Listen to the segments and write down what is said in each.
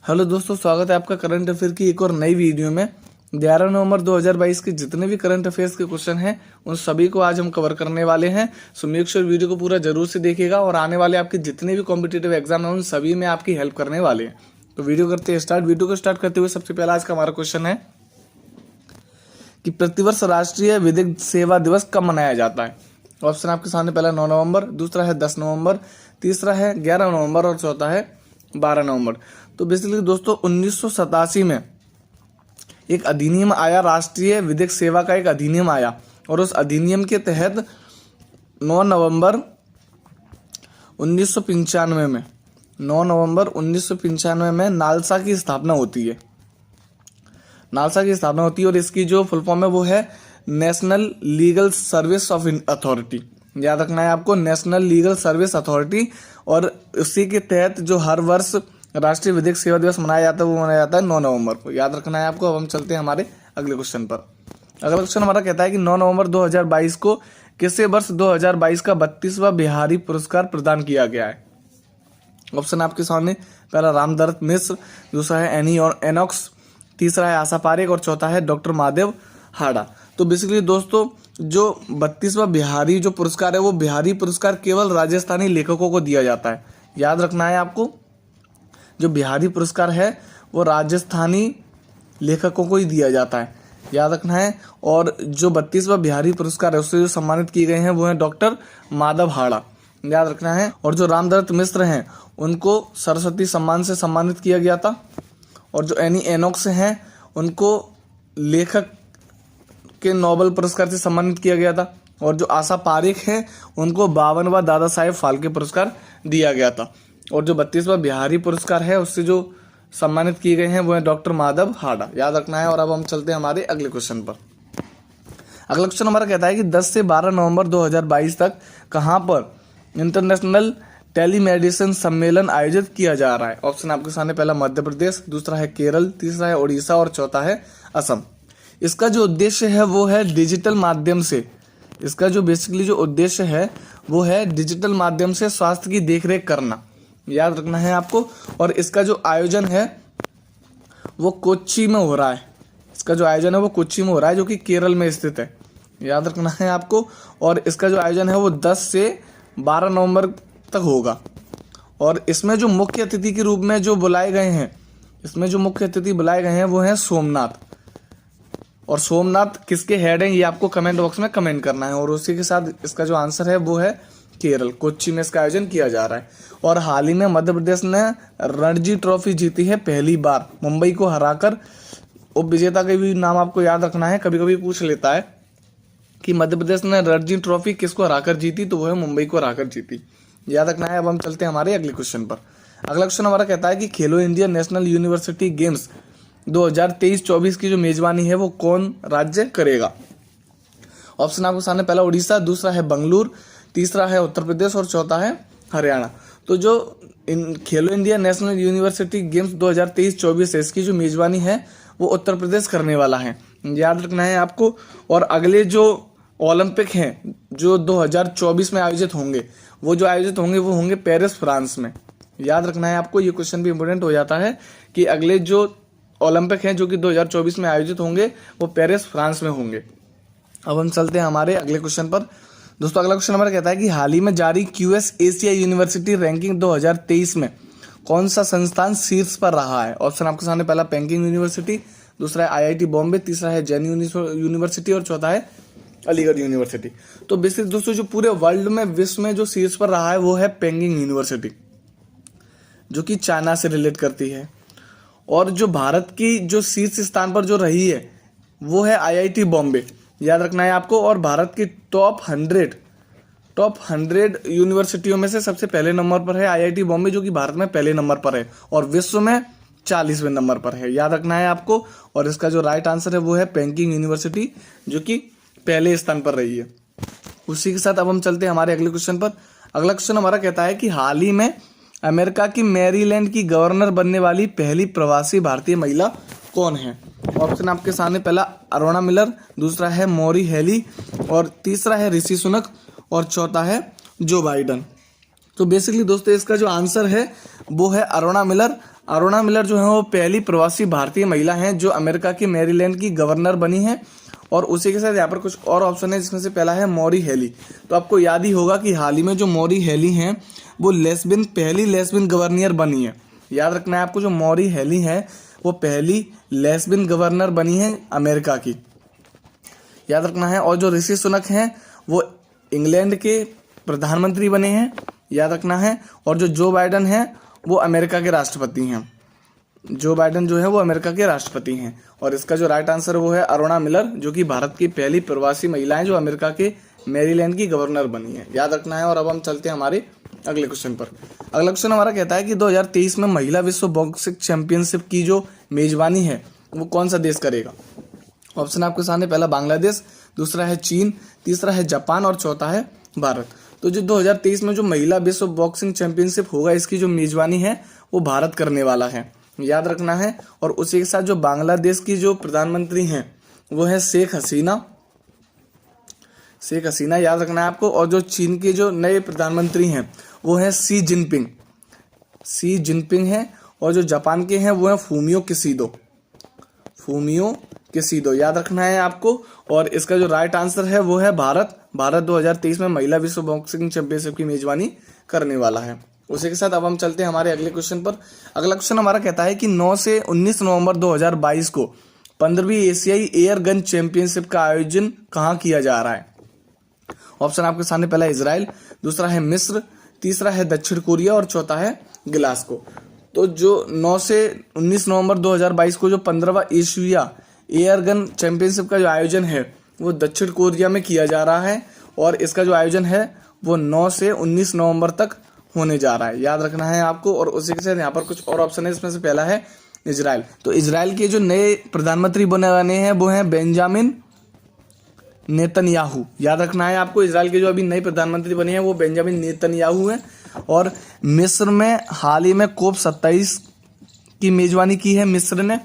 Hello दोस्तों, स्वागत है आपका करंट अफेयर की एक और नई वीडियो में। 11 नवंबर 2022 के जितने भी करंट अफेयर्स के क्वेश्चन हैं उन सभी को आज हम कवर करने वाले हैं। सो मेक श्योर वीडियो को पूरा जरूर से देखिएगा और आने वाले आपके जितने भी कॉम्पिटिटिव एग्जाम हैं उन सभी में आपकी हेल्प करने वाले हैं। तो वीडियो करते हैं स्टार्ट। वीडियो को स्टार्ट करते हुए सबसे पहला आज का हमारा क्वेश्चन है कि प्रतिवर्ष राष्ट्रीय विधिक सेवा दिवस कब मनाया जाता है। ऑप्शन आपके सामने, पहला 9 नवंबर, दूसरा है 10 नवंबर, तीसरा है 11 नवंबर और चौथा है 12 नवंबर। तो बेसिकली दोस्तों 1987 में एक अधिनियम आया, राष्ट्रीय विधिक सेवा का एक अधिनियम आया और उस अधिनियम के तहत 9 नवंबर 1995 में नालसा की स्थापना होती है। और इसकी जो फुल फॉर्म है वो है national legal service of authority. याद रखना है आपको, नेशनल लीगल सर्विस अथॉरिटी। और उसी के तहत जो हर वर्ष राष्ट्रीय विधिक सेवा दिवस मनाया जाता है वो मनाया जाता है 9 नवंबर को। याद रखना है आपको। अब हम चलते हैं हमारे अगले क्वेश्चन पर। अगला क्वेश्चन हमारा कहता है कि 9 नवंबर 2022 को किसे वर्ष 2022 का 32वां बिहारी पुरस्कार प्रदान किया गया है। ऑप्शन आपके सामने, पहला रामदत्त मिश्र, दूसरा है एनी एनॉक्स, तीसरा है आशा पारेख और चौथा है डॉक्टर महादेव हाड़ा। तो बेसिकली दोस्तों जो 32वां बिहारी जो पुरस्कार है वो बिहारी पुरस्कार केवल राजस्थानी लेखकों को दिया जाता है। याद रखना है आपको, जो बिहारी पुरस्कार है वो राजस्थानी लेखकों को ही दिया जाता है, याद रखना है। और जो 32वां बिहारी पुरस्कार है उससे जो सम्मानित किए गए हैं वो हैं डॉक्टर माधव हाड़ा, याद रखना है। और जो रामदत्त मिश्र हैं उनको सरस्वती सम्मान से सम्मानित किया गया था। और जो एनी एनॉक्स हैं उनको लेखक के नोबेल पुरस्कार से सम्मानित किया गया था। और जो आशा पारेख हैं उनको 52वां दादा साहेब फाल्के पुरस्कार दिया गया था। और जो 32वां बिहारी पुरस्कार है उससे जो सम्मानित किए गए हैं वो है डॉक्टर माधव हाड़ा, याद रखना है। और अब हम चलते हैं हमारे अगले क्वेश्चन पर। अगला क्वेश्चन हमारा कहता है कि 10 से 12 नवंबर 2022 तक कहां पर इंटरनेशनल टेलीमेडिसिन सम्मेलन आयोजित किया जा रहा है। ऑप्शन आपके सामने, पहला मध्य प्रदेश, दूसरा है केरल, तीसरा है उड़ीसा और चौथा है असम। इसका जो उद्देश्य है वो है डिजिटल माध्यम से, इसका जो बेसिकली जो उद्देश्य है वो है डिजिटल माध्यम से स्वास्थ्य की देखरेख करना, याद रखना है आपको। और इसका जो आयोजन है वो कोच्चि में हो रहा है। इसका जो आयोजन है वो कोच्चि में हो रहा है जो कि केरल में स्थित है, याद रखना है आपको। और इसका जो आयोजन है वो 10 से 12 नवंबर तक होगा। और इसमें जो मुख्य अतिथि के रूप में जो बुलाए गए हैं, वो हैं सोमनाथ। और सोमनाथ किसके हेड हैं ये आपको कमेंट बॉक्स में कमेंट करना है। और उसी के साथ इसका जो आंसर है वो है केरल, कोच्चि में इसका आयोजन किया जा रहा है। और हाल ही में मध्य प्रदेश ने रणजी ट्रॉफी जीती है पहली बार, मुंबई को हराकर। उप विजेता का भी नाम आपको याद रखना है, कभी कभी पूछ लेता है कि मध्य प्रदेश ने रणजी ट्रॉफी किसको हराकर जीती, तो वो है मुंबई को हराकर जीती, याद रखना है। अब हम चलते हैं हमारे अगले क्वेश्चन पर। अगला क्वेश्चन हमारा कहता है कि खेलो इंडिया नेशनल यूनिवर्सिटी गेम्स 2023-24 की जो मेजबानी है वो कौन राज्य करेगा। ऑप्शन आपके सामने, पहला उड़ीसा, दूसरा है बंगलुरु, तीसरा है उत्तर प्रदेश और चौथा है हरियाणा। तो जो खेलो इंडिया नेशनल यूनिवर्सिटी गेम्स 2023-24 है इसकी जो मेजबानी है वो उत्तर प्रदेश करने वाला है, याद रखना है आपको। और अगले जो ओलंपिक हैं जो 2024 में आयोजित होंगे वो होंगे पेरिस, फ्रांस में, याद रखना है आपको। ये क्वेश्चन भी इंपॉर्टेंट हो जाता है कि अगले जो ओलंपिक हैं जो कि 2024 में आयोजित होंगे वो पेरिस, फ्रांस में होंगे। अब हम चलते हैं हमारे अगले क्वेश्चन पर। दोस्तों अगला क्वेश्चन हमारा कहता है कि हाल ही में जारी क्यूएस एशिया यूनिवर्सिटी रैंकिंग 2023 में कौन सा संस्थान शीर्ष पर रहा है। ऑप्शन आपके सामने, पहला पेकिंग यूनिवर्सिटी, दूसरा है आईआईटी बॉम्बे, तीसरा है जैन यूनिवर्सिटी और चौथा है अलीगढ़ यूनिवर्सिटी। तो बेसिकली दोस्तों जो पूरे वर्ल्ड में, विश्व में जो शीर्ष पर रहा है वो है पेकिंग यूनिवर्सिटी जो कि चाइना से रिलेट करती है। और जो भारत की जो शीर्ष स्थान पर जो रही है वो है आईआईटी बॉम्बे, याद रखना है आपको। और भारत की टॉप 100 यूनिवर्सिटियों में से सबसे पहले नंबर पर है आईआईटी बॉम्बे जो कि भारत में पहले नंबर पर है और विश्व में 40वें नंबर पर है, याद रखना है आपको। और इसका जो राइट आंसर है वो है पेकिंग यूनिवर्सिटी जो कि पहले स्थान पर रही है। उसी के साथ अब हम चलते हैं हमारे अगले क्वेश्चन पर। अगला क्वेश्चन हमारा कहता है कि हाल ही में अमेरिका की मैरीलैंड की गवर्नर बनने वाली पहली प्रवासी भारतीय महिला कौन है। ऑप्शन आपके सामने, पहला अरुणा मिलर, दूसरा है मोरी हेली और तीसरा है ऋषि सुनक और चौथा है जो बाइडन। तो बेसिकली दोस्तों इसका जो आंसर है वो है अरुणा मिलर। अरुणा मिलर जो है वो पहली प्रवासी भारतीय महिला हैं जो अमेरिका की मैरीलैंड की गवर्नर बनी है। और उसी के साथ यहाँ पर कुछ और ऑप्शन है जिसमें से पहला है मौरी हेली। तो आपको याद ही होगा कि हाल ही में जो मौरी हेली हैं वो पहली लेस्बियन गवर्नर बनी है। याद रखना है आपको, जो मौरी हेली है वो पहली लेस्बियन गवर्नर बनी है अमेरिका की, याद रखना है। और जो ऋषि सुनक हैं वो इंग्लैंड के प्रधानमंत्री बने हैं, याद रखना है। और जो जो बाइडन है वो अमेरिका के राष्ट्रपति हैं। जो बाइडन जो है वो अमेरिका के राष्ट्रपति हैं। और इसका जो राइट आंसर वो है अरुणा मिलर, जो कि भारत की पहली प्रवासी महिला है जो अमेरिका के मैरीलैंड की गवर्नर बनी है, याद रखना है। और अब हम चलते हैं हमारे अगले क्वेश्चन पर। अगला क्वेश्चन हमारा कहता है कि 2023 में महिला विश्व बॉक्सिंग चैंपियनशिप की जो मेजबानी है वो कौन सा देश करेगा। ऑप्शन आपके सामने, पहला बांग्लादेश, दूसरा है चीन, तीसरा है जापान और चौथा है भारत। तो जो 2023 में जो महिला विश्व बॉक्सिंग चैंपियनशिप होगा इसकी जो मेजबानी है वो भारत करने वाला है, याद रखना है। और उसी के साथ जो बांग्लादेश की जो प्रधानमंत्री हैं वो है शेख हसीना, याद रखना है आपको। और जो चीन के जो नए प्रधानमंत्री हैं वो है शी जिनपिंग है। और जो जापान के हैं वो है फूमियो किसीदो, याद रखना है आपको। और इसका जो राइट आंसर है वो है भारत 2023 में महिला विश्व बॉक्सिंग चैंपियनशिप की मेजबानी करने वाला है। उसी के साथ अब हम चलते हैं हमारे अगले क्वेश्चन पर। अगला क्वेश्चन हमारा कहता है कि 9 से 19 नवंबर 2022 को 15वीं एशियाई एयर गन चैंपियनशिप का आयोजन कहाँ किया जा रहा है। ऑप्शन आपके सामने, पहला इजराइल, दूसरा है मिस्र, तीसरा है दक्षिण कोरिया और चौथा है ग्लासगो। तो जो 9 से 19 नवंबर 2022 को जो 15वां एशिया एयर गन चैंपियनशिप का जो आयोजन है वो दक्षिण कोरिया में किया जा रहा है। और इसका जो आयोजन है वो 9 से 19 नवंबर तक होने जा रहा है, याद रखना है आपको। और उसी के साथ यहाँ पर कुछ और ऑप्शन है, इसमें से पहला है इजराइल। तो इजराइल के जो नए प्रधानमंत्री बने हैं वो हैं बेंजामिन नेतन्याहू, याद रखना है आपको। इजराइल के जो अभी नए प्रधानमंत्री बने हैं वो बेंजामिन नेतन्याहू हैं। और मिस्र में हाल ही में कोप 27 की मेजबानी की है मिस्र ने।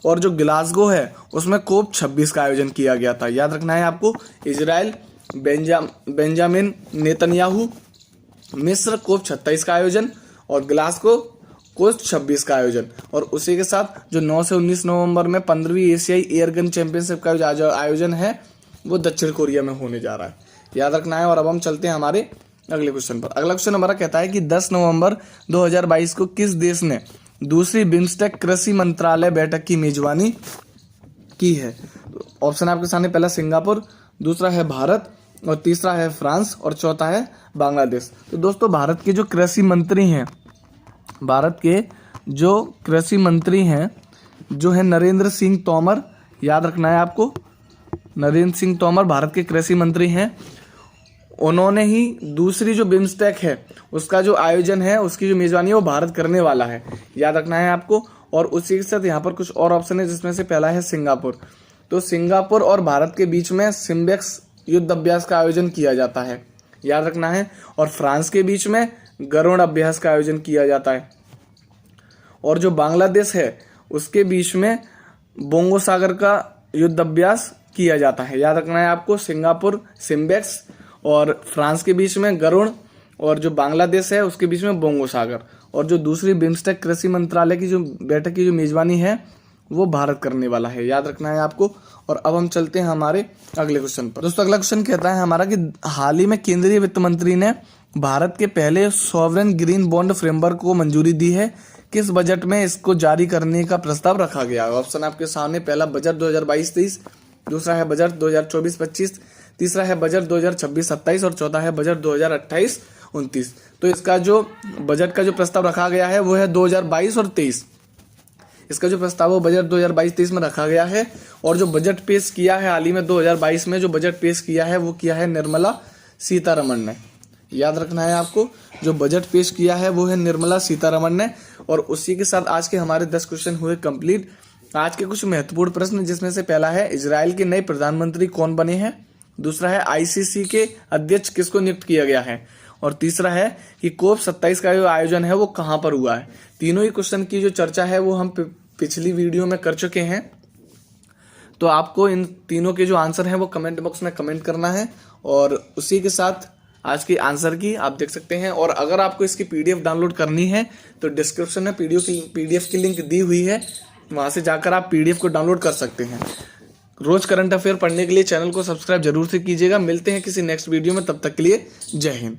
और जो ग्लासगो है उसमें कोप 26 का आयोजन किया गया था, याद रखना है आपको। इजराइल बेंजामिन नेतन्याहू, मिस्र कोप 27 का आयोजन और ग्लासगो कोप 26 का आयोजन। और उसी के साथ जो 9 से 19 नवंबर में 15वीं एशियाई एयर गन चैंपियनशिप का जो आयोजन है वो दक्षिण कोरिया में होने जा रहा है, याद रखना है। और अब हम चलते हैं हमारे अगले क्वेश्चन पर। अगला क्वेश्चन हमारा कहता है कि 10 नवंबर 2022 को किस देश ने दूसरी बिम्स्टेक कृषि मंत्रालय बैठक की मेजबानी की है। ऑप्शन आपके सामने, पहला सिंगापुर, दूसरा है भारत और तीसरा है फ्रांस और चौथा है बांग्लादेश। तो दोस्तों भारत के जो कृषि मंत्री हैं जो है नरेंद्र सिंह तोमर, याद रखना है आपको। नरेंद्र सिंह तोमर भारत के कृषि मंत्री हैं। उन्होंने ही दूसरी जो बिम्स्टेक है उसका जो आयोजन है उसकी जो मेजबानी है वो भारत करने वाला है, याद रखना है आपको। और उसी के साथ यहाँ पर कुछ और ऑप्शन है जिसमें से पहला है सिंगापुर। तो सिंगापुर और भारत के बीच में सिम्बेक्स युद्ध अभ्यास का आयोजन किया जाता है, याद रखना है। और फ्रांस के बीच में गरुड़ अभ्यास का आयोजन किया जाता है। और जो बांग्लादेश है उसके बीच में बोंगो सागर का युद्ध अभ्यास किया जाता है, याद रखना है आपको। सिंगापुर सिम्बेक्स और फ्रांस के बीच में गरुड़ और जो बांग्लादेश है उसके बीच में बोंगो सागर। और जो दूसरी बिम्स्टेक कृषि मंत्रालय की जो बैठक की जो मेजबानी है वो भारत करने वाला है, याद रखना है आपको। और अब हम चलते हैं हमारे अगले क्वेश्चन पर। दोस्तों अगला क्वेश्चन कहता है हमारा कि हाल ही में केंद्रीय वित्त मंत्री ने भारत के पहले सॉवरेन ग्रीन बॉन्ड फ्रेमवर्क को मंजूरी दी है। किस बजट में इसको जारी करने का प्रस्ताव रखा गया है। ऑप्शन आपके सामने, पहला बजट 2022-23, दूसरा है बजट 2024-25, तीसरा है बजट 2026-27 और चौथा है बजट 2028-29। तो इसका जो बजट का जो प्रस्ताव रखा गया है वो है 2022 और 23। इसका जो प्रस्ताव है बजट 2022-23 में रखा गया है। और जो बजट पेश किया है हाल ही में 2022 में जो बजट पेश किया है वो किया है निर्मला सीतारमण ने, याद रखना है आपको। जो बजट पेश किया है वो है निर्मला सीतारमण ने। और उसी के साथ आज के हमारे 10 क्वेश्चन हुए कंप्लीट। आज के कुछ महत्वपूर्ण प्रश्न जिसमें से पहला है इजराइल के नए प्रधानमंत्री कौन बने हैं, दूसरा है आईसीसी के अध्यक्ष किसको नियुक्त किया गया है, और तीसरा है कि कोप 27 का जो आयोजन है वो कहाँ पर हुआ है। तीनों ही क्वेश्चन की जो चर्चा है वो हम पिछली वीडियो में कर चुके हैं। तो आपको इन तीनों के जो आंसर हैं वो कमेंट बॉक्स में कमेंट करना है। और उसी के साथ आज की आंसर की आप देख सकते हैं। और अगर आपको इसकी पीडीएफ डाउनलोड करनी है तो डिस्क्रिप्शन में पीडीएफ की लिंक दी हुई है, वहां से जाकर आप पीडीएफ को डाउनलोड कर सकते हैं। रोज करंट अफेयर पढ़ने के लिए चैनल को सब्सक्राइब जरूर से कीजिएगा। मिलते हैं किसी नेक्स्ट वीडियो में, तब तक के लिए जय हिंद।